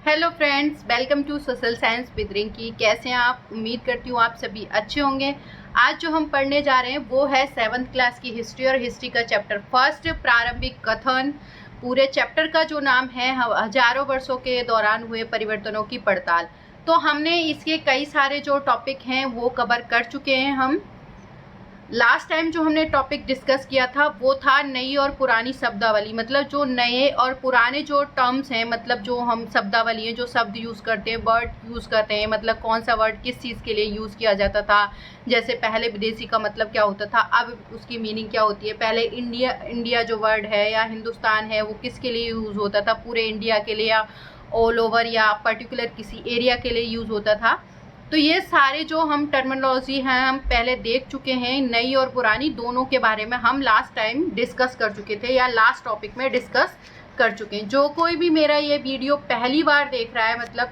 Hello friends, welcome to social science with Rinki. कैसे हैं आप? उम्मीद करती हूँ आप सभी अच्छे होंगे। आज जो हम पढ़ने जा रहे हैं वो है 7th क्लास की हिस्ट्री और हिस्ट्री का चैप्टर फर्स्ट, प्रारंभिक कथन। पूरे चैप्टर का जो नाम है हजारों वर्षों के दौरान हुए परिवर्तनों की पड़ताल। तो हमने इसके कई सारे जो टॉपिक हैं वो कवर कर चुके हैं। हम लास्ट टाइम जो हमने टॉपिक डिस्कस किया था वो था नई और पुरानी शब्दावली, मतलब जो नए और पुराने जो टर्म्स हैं, मतलब जो हम शब्दावली है, जो शब्द यूज़ करते हैं, वर्ड यूज़ करते हैं, मतलब कौन सा वर्ड किस चीज़ के लिए यूज़ किया जाता था। जैसे पहले विदेशी का मतलब क्या होता था, अब उसकी मीनिंग क्या होती है। पहले इंडिया जो वर्ड है या हिंदुस्तान है वो किसके लिए यूज़ होता था, पूरे इंडिया के लिए या ऑल ओवर या पर्टिकुलर किसी एरिया के लिए यूज़ होता था। तो ये सारे जो हम टर्मिनोलॉजी हैं हम पहले देख चुके हैं। नई और पुरानी दोनों के बारे में हम लास्ट टाइम डिस्कस कर चुके थे या लास्ट टॉपिक में डिस्कस कर चुके हैं। जो कोई भी मेरा ये वीडियो पहली बार देख रहा है, मतलब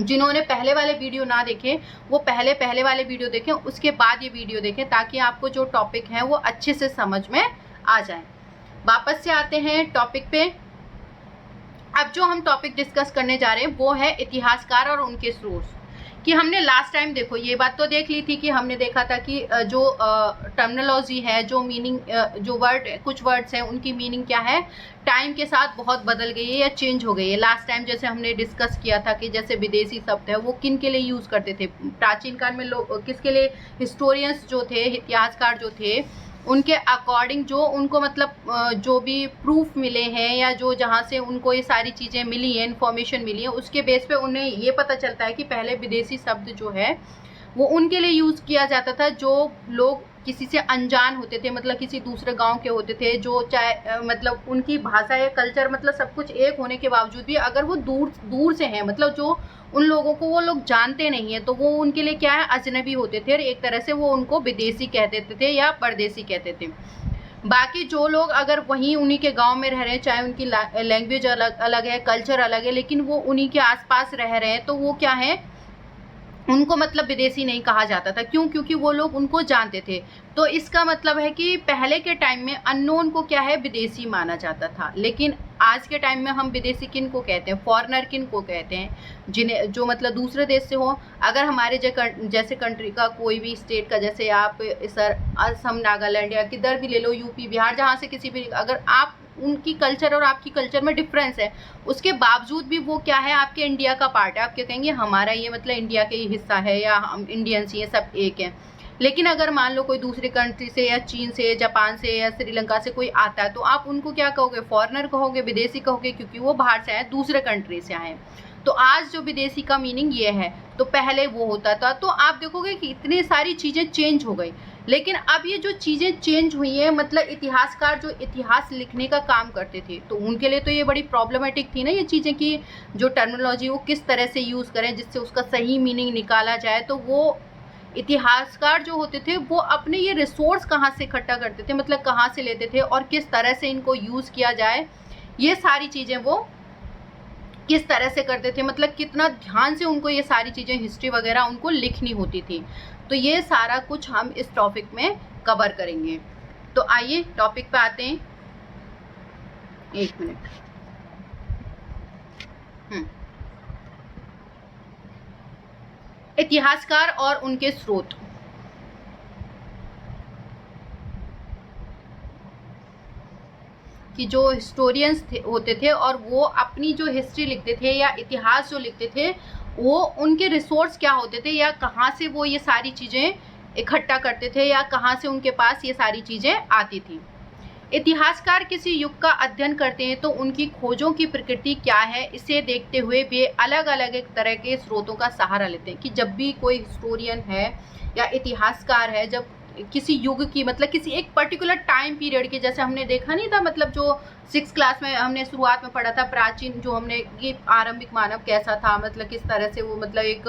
जिन्होंने पहले वाले वीडियो ना देखे वो पहले वाले वीडियो देखें, उसके बाद ये वीडियो देखें, ताकि आपको जो टॉपिक है वो अच्छे से समझ में आ जाए। वापस से आते हैं टॉपिक पे। अब जो हम टॉपिक डिस्कस करने जा रहे हैं वो है इतिहासकार और उनके सोर्स। कि हमने लास्ट टाइम देखो ये बात तो देख ली थी कि हमने देखा था कि जो टर्मिनोलॉजी है, जो मीनिंग, जो वर्ड, कुछ वर्ड्स हैं उनकी मीनिंग क्या है, टाइम के साथ बहुत बदल गई है या चेंज हो गई है। लास्ट टाइम जैसे हमने डिस्कस किया था कि जैसे विदेशी शब्द है वो किन के लिए यूज़ करते थे प्राचीन काल में, लोग किसके लिए, हिस्टोरियंस जो थे, इतिहासकार जो थे, उनके अकॉर्डिंग जो उनको मतलब जो भी प्रूफ मिले हैं या जो जहाँ से उनको ये सारी चीज़ें मिली हैं, इन्फॉर्मेशन मिली है, उसके बेस पे उन्हें ये पता चलता है कि पहले विदेशी शब्द जो है वो उनके लिए यूज़ किया जाता था जो लोग किसी से अनजान होते थे, मतलब किसी दूसरे गांव के होते थे, जो चाहे मतलब उनकी भाषा या कल्चर, मतलब सब कुछ एक होने के बावजूद भी अगर वो दूर दूर से हैं, मतलब जो उन लोगों को वो लोग जानते नहीं है, तो वो उनके लिए क्या है, अजनबी होते थे और एक तरह से वो उनको विदेशी कह देते थे या परदेशी कहते थे। बाकी जो लोग अगर वहीं उन्हीं के गांव में रह रहे हैं, चाहे उनकी लैंग्वेज अलग अलग है, कल्चर अलग है, लेकिन वो उन्हीं के आसपास रह रहे हैं, तो वो क्या है, उनको मतलब विदेशी नहीं कहा जाता था। क्यों? क्योंकि वो लोग उनको जानते थे। तो इसका मतलब है कि पहले के टाइम में अननोन को क्या है, विदेशी माना जाता था। लेकिन आज के टाइम में हम विदेशी किन को कहते हैं, फॉरेनर किन को कहते हैं, जिन्हें जो मतलब दूसरे देश से हो। अगर हमारे जैसे कंट्री का कोई भी स्टेट का, जैसे आप सर असम, नागालैंड या किधर भी ले लो, यूपी, बिहार, जहाँ से किसी भी, अगर आप उनकी कल्चर और आपकी कल्चर में डिफरेंस है, उसके बावजूद भी वो क्या है, आपके इंडिया का पार्ट है। आप क्या कहेंगे, हमारा ये मतलब इंडिया का ही हिस्सा है या हम इंडियंस ही हैं, सब एक है। लेकिन अगर मान लो कोई दूसरी कंट्री से या चीन से, जापान से या श्रीलंका से कोई आता है, तो आप उनको क्या कहोगे, फॉरेनर कहोगे, विदेशी कहोगे, क्योंकि वो बाहर से आए, दूसरे कंट्री से आए। तो आज जो विदेशी का मीनिंग ये है, तो पहले वो होता था। तो आप देखोगे कि इतनी सारी चीज़ें चेंज हो गई। लेकिन अब ये जो चीज़ें चेंज हुई हैं, मतलब इतिहासकार जो इतिहास लिखने का काम करते थे, तो उनके लिए तो ये बड़ी प्रॉब्लमेटिक थी ना ये चीज़ें, कि जो टर्मिनोलॉजी वो किस तरह से यूज़ करें जिससे उसका सही मीनिंग निकाला जाए। तो वो इतिहासकार जो होते थे वो अपने ये रिसोर्स कहाँ से इकट्ठा करते थे, मतलब कहाँ से लेते थे और किस तरह से इनको यूज़ किया जाए, ये सारी चीज़ें वो किस तरह से करते थे, मतलब कितना ध्यान से उनको ये सारी चीज़ें, हिस्ट्री वगैरह उनको लिखनी होती थी। तो ये सारा कुछ हम इस टॉपिक में कवर करेंगे। तो आइए टॉपिक पे आते हैं। एक मिनट। इतिहासकार और उनके स्रोत। कि जो हिस्टोरियंस होते थे और वो अपनी जो हिस्ट्री लिखते थे या इतिहास जो लिखते थे, वो उनके रिसोर्स क्या होते थे या कहाँ से वो ये सारी चीज़ें इकट्ठा करते थे या कहाँ से उनके पास ये सारी चीज़ें आती थी। इतिहासकार किसी युग का अध्ययन करते हैं तो उनकी खोजों की प्रकृति क्या है, इसे देखते हुए वे अलग अलग एक तरह के स्रोतों का सहारा लेते हैं। कि जब भी कोई हिस्टोरियन है या इतिहासकार है, जब किसी युग की, मतलब किसी एक पर्टिकुलर टाइम पीरियड की, जैसे हमने देखा नहीं था, मतलब जो 6th क्लास में हमने शुरुआत में पढ़ा था, प्राचीन जो हमने ये आरंभिक मानव कैसा था, मतलब किस तरह से वो, मतलब एक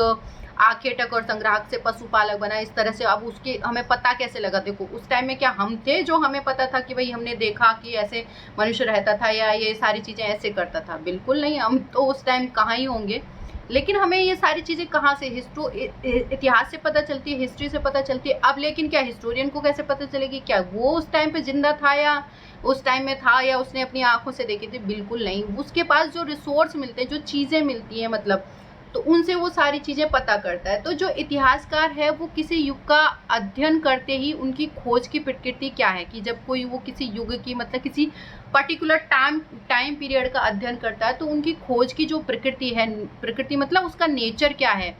आखेटक और संग्राहक से पशुपालक बना, इस तरह से। अब उसके हमें पता कैसे लगा, देखो उस टाइम में क्या हम थे जो हमें पता था कि भाई हमने देखा कि ऐसे मनुष्य रहता था या ये सारी चीज़ें ऐसे करता था? बिल्कुल नहीं, हम तो उस टाइम कहाँ ही होंगे। लेकिन हमें ये सारी चीज़ें कहाँ से इतिहास से पता चलती है, हिस्ट्री से पता चलती है। अब लेकिन क्या हिस्टोरियन को कैसे पता चलेगी, क्या वो उस टाइम पे जिंदा था या उस टाइम में था या उसने अपनी आंखों से देखी थी? बिल्कुल नहीं। उसके पास जो रिसोर्स मिलते हैं, जो चीज़ें मिलती हैं मतलब, तो उनसे वो सारी चीज़ें पता करता है। तो जो इतिहासकार है वो किसी युग का अध्ययन करते ही उनकी खोज की प्रकृति क्या है, कि जब कोई वो किसी युग की मतलब किसी पर्टिकुलर टाइम पीरियड का अध्ययन करता है तो उनकी खोज की जो प्रकृति है, प्रकृति मतलब उसका नेचर क्या है,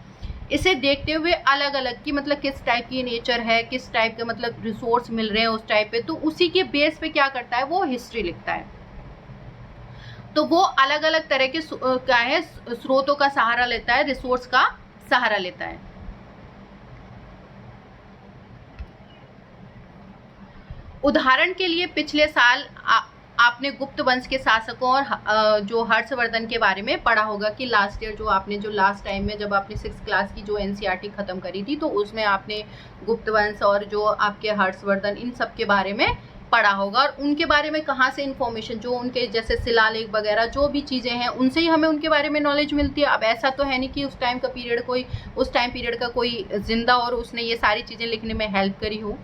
इसे देखते हुए अलग अलग की मतलब किस टाइप की नेचर है, किस टाइप के मतलब रिसोर्स मिल रहे हैं उस टाइप पे, तो उसी के बेस पे क्या करता है वो हिस्ट्री लिखता है। तो वो अलग अलग तरह के क्या है स्रोतों का सहारा लेता है, रिसोर्स का सहारा लेता है। उदाहरण के लिए पिछले साल आपने गुप्त वंश के शासकों और जो हर्षवर्धन के बारे में पढ़ा होगा कि लास्ट ईयर जो आपने जो लास्ट टाइम में जब आपने 6th क्लास की जो एनसीईआरटी खत्म करी थी तो उसमें आपने गुप्त वंश और जो आपके हर्षवर्धन इन सब के बारे में पढ़ा होगा। और उनके बारे में कहाँ से इन्फॉर्मेशन, जो उनके जैसे शिलालेख वगैरह जो भी चीज़ें हैं उनसे ही हमें उनके बारे में नॉलेज मिलती है। अब ऐसा तो है नहीं कि उस टाइम का पीरियड कोई उस टाइम पीरियड का कोई जिंदा और उसने ये सारी चीज़ें लिखने में हेल्प करी हो।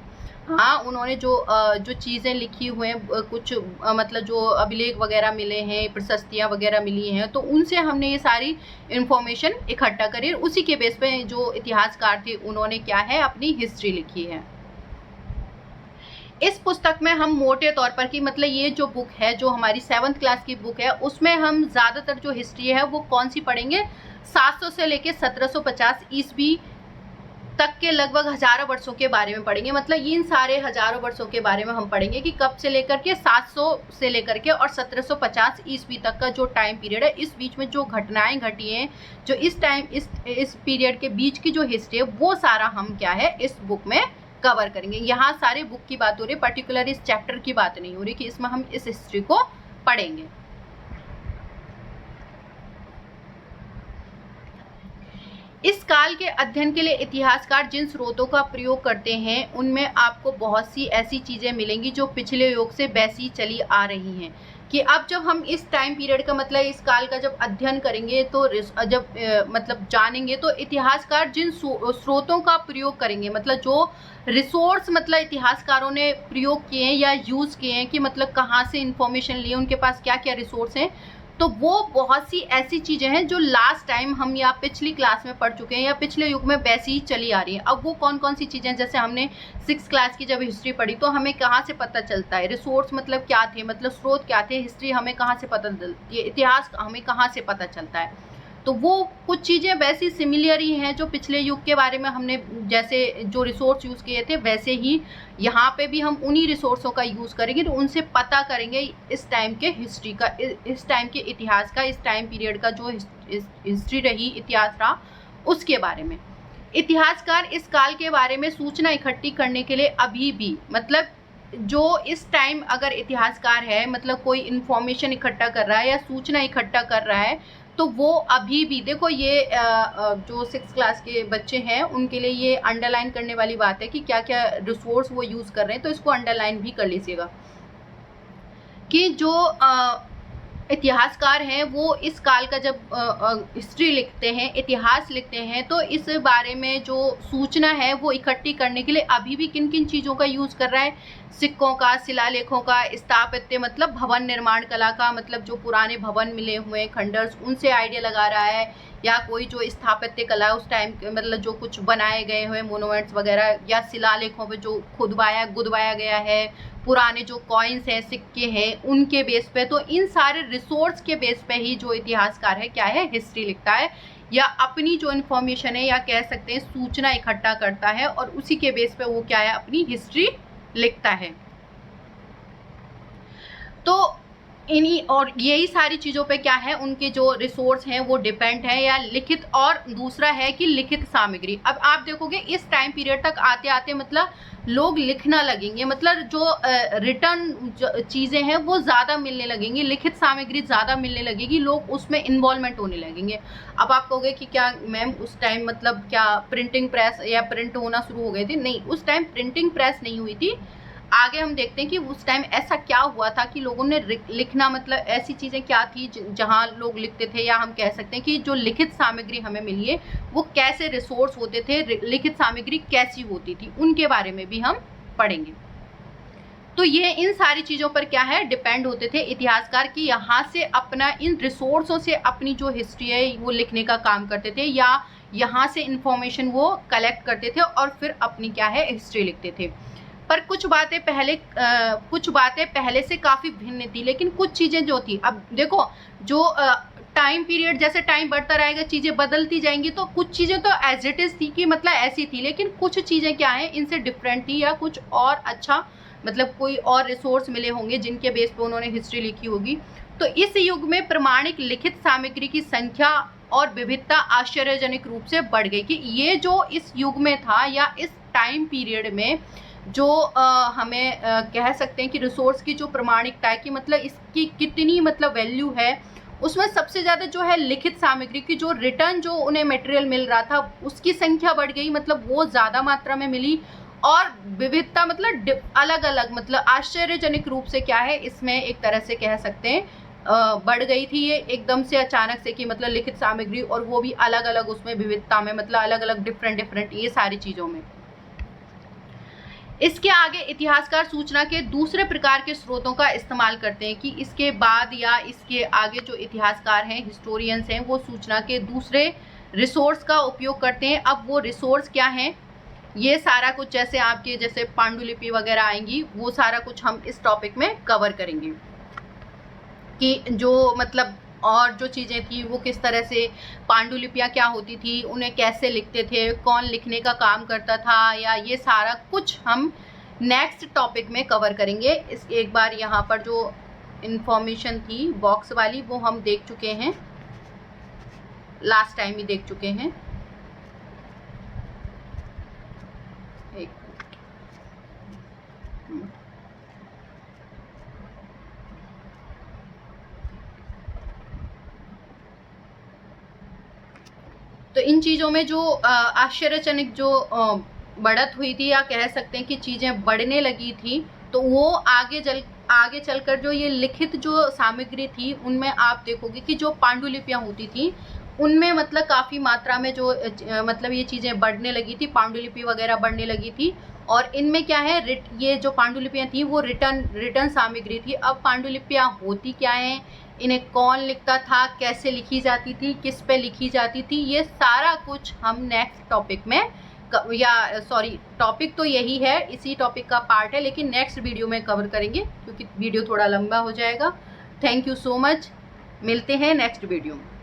हाँ, उन्होंने जो चीज़ें लिखी हुई हैं कुछ मतलब जो अभिलेख वगैरह मिले हैं, प्रशस्तियाँ वगैरह मिली हैं, तो उनसे हमने ये सारी इन्फॉर्मेशन इकट्ठा करी। उसी के बेस पे जो इतिहासकार थे उन्होंने क्या है अपनी हिस्ट्री लिखी है। इस पुस्तक में हम मोटे तौर पर कि मतलब ये जो बुक है जो हमारी 7th क्लास की बुक है उसमें हम ज़्यादातर जो हिस्ट्री है वो कौन सी पढ़ेंगे, 700 से लेके 1750 ईस्वी तक के लगभग हजारों वर्षों के बारे में पढ़ेंगे। मतलब इन सारे हजारों वर्षों के बारे में हम पढ़ेंगे कि कब से लेकर के 700 से लेकर के और 1750 ईस्वी तक का जो टाइम पीरियड है, इस बीच में जो घटनाएं घटी हैं, जो इस पीरियड के बीच की जो हिस्ट्री है वो सारा हम क्या है इस बुक में कवर करेंगे। यहाँ सारे बुक की बात हो रही है, पर्टिकुलर इस चैप्टर की बात नहीं हो रही कि इसमें हम इस हिस्ट्री को पढ़ेंगे। इस काल के अध्ययन के लिए इतिहासकार जिन स्रोतों का प्रयोग करते हैं उनमें आपको बहुत सी ऐसी चीजें मिलेंगी जो पिछले युग से वैसी चली आ रही हैं। कि अब जब हम इस टाइम पीरियड का मतलब इस काल का जब अध्ययन करेंगे तो जब मतलब जानेंगे तो इतिहासकार जिन स्रोतों का प्रयोग करेंगे, मतलब जो रिसोर्स मतलब इतिहासकारों ने प्रयोग किए हैं या यूज किए हैं कि मतलब कहाँ से इंफॉर्मेशन लिए, उनके पास क्या क्या रिसोर्स हैं, तो वो बहुत सी ऐसी चीजें हैं जो लास्ट टाइम हम या पिछली क्लास में पढ़ चुके हैं या पिछले युग में वैसी ही चली आ रही है। अब वो कौन कौन सी चीजें, जैसे हमने 6th क्लास की जब हिस्ट्री पढ़ी तो हमें कहाँ से पता चलता है रिसोर्स मतलब क्या थे, मतलब स्रोत क्या थे, हिस्ट्री हमें कहाँ से पता चलती है, इतिहास हमें कहाँ से पता चलता है। तो वो कुछ चीज़ें वैसी सिमिलर ही हैं जो पिछले युग के बारे में हमने जैसे जो रिसोर्स यूज़ किए थे वैसे ही यहाँ पे भी हम उन्हीं रिसोर्सों का यूज़ करेंगे, तो उनसे पता करेंगे इस टाइम के हिस्ट्री का, इस टाइम के इतिहास का, इस टाइम पीरियड का जो हिस्ट्री रही, इतिहास रहा, उसके बारे में। इतिहासकार इस काल के बारे में सूचना इकट्ठी करने के लिए अभी भी मतलब जो इस टाइम अगर इतिहासकार है मतलब कोई इंफॉर्मेशन इकट्ठा कर रहा है या सूचना इकट्ठा कर रहा है तो वो अभी भी देखो ये जो 6th क्लास के बच्चे हैं उनके लिए ये अंडरलाइन करने वाली बात है कि क्या क्या रिसोर्स वो यूज़ कर रहे हैं, तो इसको अंडरलाइन भी कर लीजिएगा कि जो इतिहासकार हैं वो इस काल का जब हिस्ट्री लिखते हैं, इतिहास लिखते हैं, तो इस बारे में जो सूचना है वो इकट्ठी करने के लिए अभी भी किन किन चीज़ों का यूज़ कर रहा है, सिक्कों का, शिलालेखों का, स्थापत्य मतलब भवन निर्माण कला का, मतलब जो पुराने भवन मिले हुए खंडर्स उनसे आइडिया लगा रहा है, या कोई जो स्थापत्य कला उस टाइम मतलब जो कुछ बनाए गए हुए मोनूमेंट्स वगैरह, या शिलालेखों पे जो गुदवाया गया है, पुराने जो कॉइन्स हैं, सिक्के हैं, उनके बेस पे। तो इन सारे रिसोर्स के बेस पे ही जो इतिहासकार है क्या है हिस्ट्री लिखता है, या अपनी जो इन्फॉर्मेशन है या कह सकते हैं सूचना इकट्ठा करता है और उसी के बेस पे वो क्या है अपनी हिस्ट्री लिखता है। तो इन्हीं और यही सारी चीज़ों पे क्या है उनके जो रिसोर्स हैं वो डिपेंड है, या लिखित, और दूसरा है कि लिखित सामग्री। अब आप देखोगे इस टाइम पीरियड तक आते आते मतलब लोग लिखना लगेंगे, मतलब जो रिटर्न चीज़ें हैं वो ज़्यादा मिलने लगेंगी, लिखित सामग्री ज़्यादा मिलने लगेगी, लोग उसमें इन्वॉल्वमेंट होने लगेंगे। अब आप कहोगे कि क्या मैम उस टाइम मतलब क्या प्रिंटिंग प्रेस या प्रिंट होना शुरू हो गए थे? नहीं, उस टाइम प्रिंटिंग प्रेस नहीं हुई थी। आगे हम देखते हैं कि उस टाइम ऐसा क्या हुआ था कि लोगों ने लिखना, मतलब ऐसी चीज़ें क्या थी जहाँ लोग लिखते थे, या हम कह सकते हैं कि जो लिखित सामग्री हमें मिली है वो कैसे रिसोर्स होते थे, लिखित सामग्री कैसी होती थी, उनके बारे में भी हम पढ़ेंगे। तो ये इन सारी चीज़ों पर क्या है, डिपेंड होते थे इतिहासकार की यहाँ से अपना इन रिसोर्सों से अपनी जो हिस्ट्री है वो लिखने का काम करते थे, या यहाँ से इंफॉर्मेशन वो कलेक्ट करते थे और फिर अपनी क्या है हिस्ट्री लिखते थे। पर कुछ बातें पहले से काफ़ी भिन्न थी, लेकिन कुछ चीज़ें जो थी, अब देखो जो टाइम पीरियड जैसे टाइम बढ़ता रहेगा चीज़ें बदलती जाएंगी, तो कुछ चीज़ें तो एज इट इज़ थी कि मतलब ऐसी थी, लेकिन कुछ चीज़ें क्या है इनसे डिफरेंट थी, या कुछ और अच्छा मतलब कोई और रिसोर्स मिले होंगे जिनके बेस पे उन्होंने हिस्ट्री लिखी होगी। तो इस युग में प्रमाणिक लिखित सामग्री की संख्या और विविधता आश्चर्यजनक रूप से बढ़ गई, कि ये जो इस युग में था या इस टाइम पीरियड में जो हमें कह सकते हैं कि रिसोर्स की जो प्रमाणिकता है कि मतलब इसकी कितनी मतलब वैल्यू है, उसमें सबसे ज़्यादा जो है लिखित सामग्री की जो रिटर्न जो उन्हें मटेरियल मिल रहा था उसकी संख्या बढ़ गई, मतलब वो ज़्यादा मात्रा में मिली, और विविधता मतलब अलग अलग मतलब आश्चर्यजनक रूप से क्या है इसमें एक तरह से कह सकते हैं बढ़ गई थी ये एकदम से अचानक से, कि मतलब लिखित सामग्री और वो भी अलग अलग उसमें विविधता में, मतलब अलग अलग डिफरेंट ये सारी चीज़ों में। इसके आगे इतिहासकार सूचना के दूसरे प्रकार के स्रोतों का इस्तेमाल करते हैं, कि इसके बाद या इसके आगे जो इतिहासकार हैं, हिस्टोरियंस हैं, वो सूचना के दूसरे रिसोर्स का उपयोग करते हैं। अब वो रिसोर्स क्या हैं, ये सारा कुछ जैसे आपके जैसे पांडुलिपि वगैरह आएंगी, वो सारा कुछ हम इस टॉपिक में कवर करेंगे, कि जो मतलब और जो चीज़ें थी वो किस तरह से, पांडुलिपियाँ क्या होती थी, उन्हें कैसे लिखते थे, कौन लिखने का काम करता था, या ये सारा कुछ हम नेक्स्ट टॉपिक में कवर करेंगे। इस एक बार यहाँ पर जो इंफॉर्मेशन थी बॉक्स वाली वो हम देख चुके हैं, लास्ट टाइम ही देख चुके हैं। तो इन चीज़ों में जो आश्चर्यजनक जो बढ़त हुई थी, या कह सकते हैं कि चीज़ें बढ़ने लगी थी, तो वो आगे चलकर जो ये लिखित जो सामग्री थी उनमें आप देखोगे कि जो पांडुलिपियाँ होती थी उनमें मतलब काफ़ी मात्रा में जो मतलब ये चीज़ें बढ़ने लगी थी, पांडुलिपि वगैरह बढ़ने लगी थी। और इनमें क्या है, ये जो पांडुलिपियाँ थी वो रिटर्न सामग्री थी। अब पांडुलिपियाँ होती क्या हैं, इन्हें कौन लिखता था, कैसे लिखी जाती थी, किस पे लिखी जाती थी, ये सारा कुछ हम नेक्स्ट टॉपिक में टॉपिक तो यही है, इसी टॉपिक का पार्ट है, लेकिन नेक्स्ट वीडियो में कवर करेंगे क्योंकि वीडियो थोड़ा लंबा हो जाएगा। थैंक यू सो मच, मिलते हैं नेक्स्ट वीडियो में।